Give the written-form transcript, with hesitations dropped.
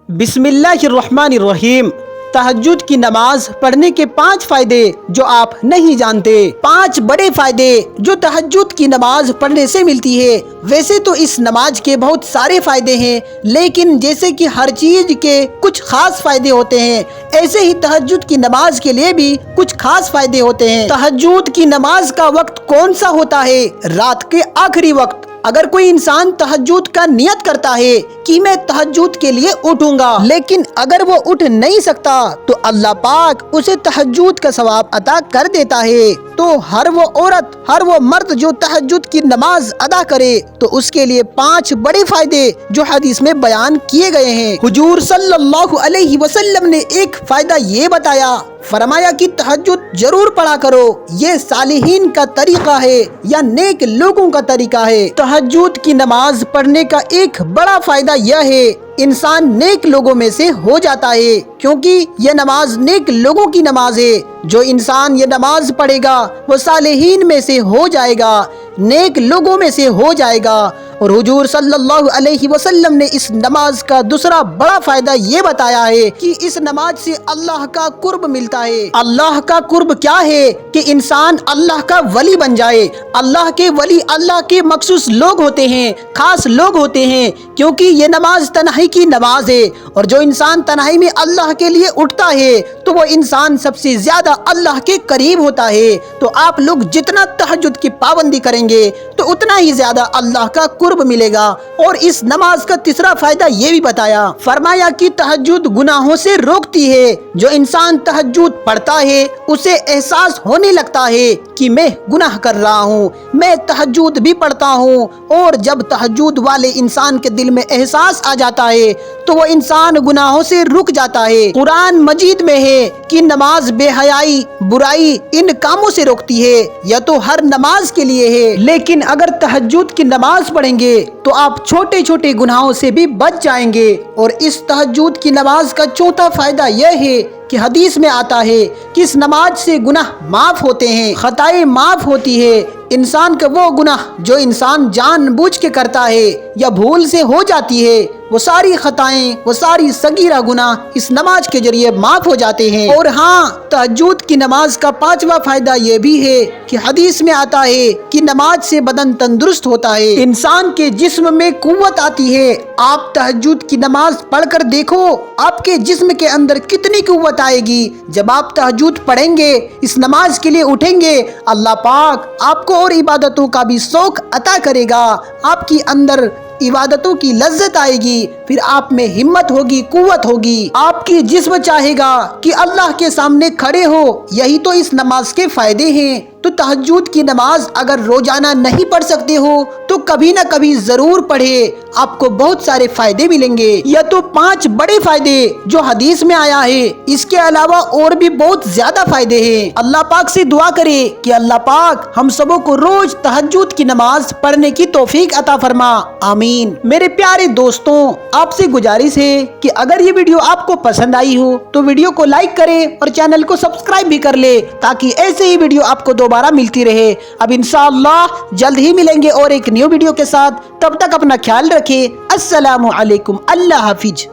بسم اللہ الرحمن الرحیم۔ تہجد کی نماز پڑھنے کے 5 فائدے جو آپ نہیں جانتے۔ 5 بڑے فائدے جو تہجد کی نماز پڑھنے سے ملتی ہے۔ ویسے تو اس نماز کے بہت سارے فائدے ہیں، لیکن جیسے کہ ہر چیز کے کچھ خاص فائدے ہوتے ہیں، ایسے ہی تہجد کی نماز کے لیے بھی کچھ خاص فائدے ہوتے ہیں۔ تہجد کی نماز کا وقت کون سا ہوتا ہے؟ رات کے آخری وقت۔ اگر کوئی انسان تہجد کا نیت کرتا ہے کہ میں تہجد کے لیے اٹھوں گا، لیکن اگر وہ اٹھ نہیں سکتا تو اللہ پاک اسے تہجد کا ثواب عطا کر دیتا ہے۔ تو ہر وہ عورت، ہر وہ مرد جو تہجد کی نماز ادا کرے تو اس کے لیے 5 بڑے فائدے جو حدیث میں بیان کیے گئے ہیں۔ حضور صلی اللہ علیہ وسلم نے ایک فائدہ یہ بتایا، فرمایا کہ تہجد ضرور پڑھا کرو، یہ صالحین کا طریقہ ہے یا نیک لوگوں کا طریقہ ہے۔ تہجد کی نماز پڑھنے کا ایک بڑا فائدہ یہ ہے، انسان نیک لوگوں میں سے ہو جاتا ہے، کیونکہ یہ نماز نیک لوگوں کی نماز ہے۔ جو انسان یہ نماز پڑھے گا وہ صالحین میں سے ہو جائے گا، نیک لوگوں میں سے ہو جائے گا۔ اور حضور صلی اللہ علیہ وسلم نے اس نماز کا دوسرا بڑا فائدہ یہ بتایا ہے کہ اس نماز سے اللہ کا قرب ملتا ہے۔ اللہ کا قرب کیا ہے؟ کہ انسان اللہ کا ولی بن جائے۔ اللہ کے ولی اللہ کے مخصوص لوگ ہوتے ہیں، خاص لوگ ہوتے ہیں، کیونکہ یہ نماز تنہائی کی نماز ہے، اور جو انسان تنہائی میں اللہ کے لیے اٹھتا ہے تو وہ انسان سب سے زیادہ اللہ کے قریب ہوتا ہے۔ تو آپ لوگ جتنا تہجد کی پابندی کریں گے تو اتنا ہی زیادہ اللہ کا قرب ملے گا۔ اور اس نماز کا تیسرا فائدہ یہ بھی بتایا، فرمایا کہ تہجد گناہوں سے روکتی ہے۔ جو انسان تہجد پڑھتا ہے اسے احساس ہونے لگتا ہے کہ میں گناہ کر رہا ہوں، میں تہجد بھی پڑھتا ہوں، اور جب تہجد والے انسان کے دل میں احساس آ جاتا ہے تو وہ انسان گناہوں سے رک جاتا ہے۔ قرآن مجید میں ہے کہ نماز بے حیائی، برائی، ان کاموں سے روکتی ہے۔ یہ تو ہر نماز کے لیے ہے، لیکن اگر تہجد کی نماز پڑھیں گے تو آپ چھوٹے چھوٹے گناہوں سے بھی بچ جائیں گے۔ اور اس تہجد کی نماز کا چوتھا فائدہ یہ ہے کہ حدیث میں آتا ہے کہ اس نماز سے گناہ معاف ہوتے ہیں، خطائیں معاف ہوتی ہے۔ انسان کا وہ گناہ جو انسان جان بوجھ کے کرتا ہے یا بھول سے ہو جاتی ہے، وہ ساری خطائیں، وہ ساری صغیرہ گناہ اس نماز کے ذریعے معاف ہو جاتے ہیں۔ اور ہاں، تہجد کی نماز کا 5واں فائدہ یہ بھی ہے کہ حدیث میں آتا ہے کہ نماز سے بدن تندرست ہوتا ہے، انسان کے جسم میں قوت آتی ہے۔ آپ تہجد کی نماز پڑھ کر دیکھو آپ کے جسم کے اندر کتنی قوت آئے گی۔ جب آپ تہجد پڑھیں گے، اس نماز کے لیے اٹھیں گے، اللہ پاک آپ کو اور عبادتوں کا بھی شوق عطا کرے گا۔ آپ کی اندر عبادتوں کی لذت آئے گی، پھر آپ میں ہمت ہوگی، قوت ہوگی، آپ کی جسم چاہے گا کہ اللہ کے سامنے کھڑے ہو۔ یہی تو اس نماز کے فائدے ہیں۔ تو تہجد کی نماز اگر روزانہ نہیں پڑھ سکتے ہو تو کبھی نہ کبھی ضرور پڑھے، آپ کو بہت سارے فائدے ملیں گے۔ یہ تو 5 بڑے فائدے جو حدیث میں آیا ہے، اس کے علاوہ اور بھی بہت زیادہ فائدے ہیں۔ اللہ پاک سے دعا کرے کہ اللہ پاک ہم سبوں کو روز تہجد کی نماز پڑھنے کی توفیق عطا فرما، آمین۔ میرے پیارے دوستوں، آپ سے گزارش ہے کہ اگر یہ ویڈیو آپ کو پسند آئی ہو تو ویڈیو کو لائک کریں اور چینل کو سبسکرائب بھی کر لے، تاکہ ایسے ہی ویڈیو آپ کو دوبارہ ملتی رہے۔ اب انشاءاللہ جلد ہی ملیں گے اور ایک نیو ویڈیو کے ساتھ، تب تک اپنا خیال رکھیں۔ السلام علیکم، اللہ حافظ۔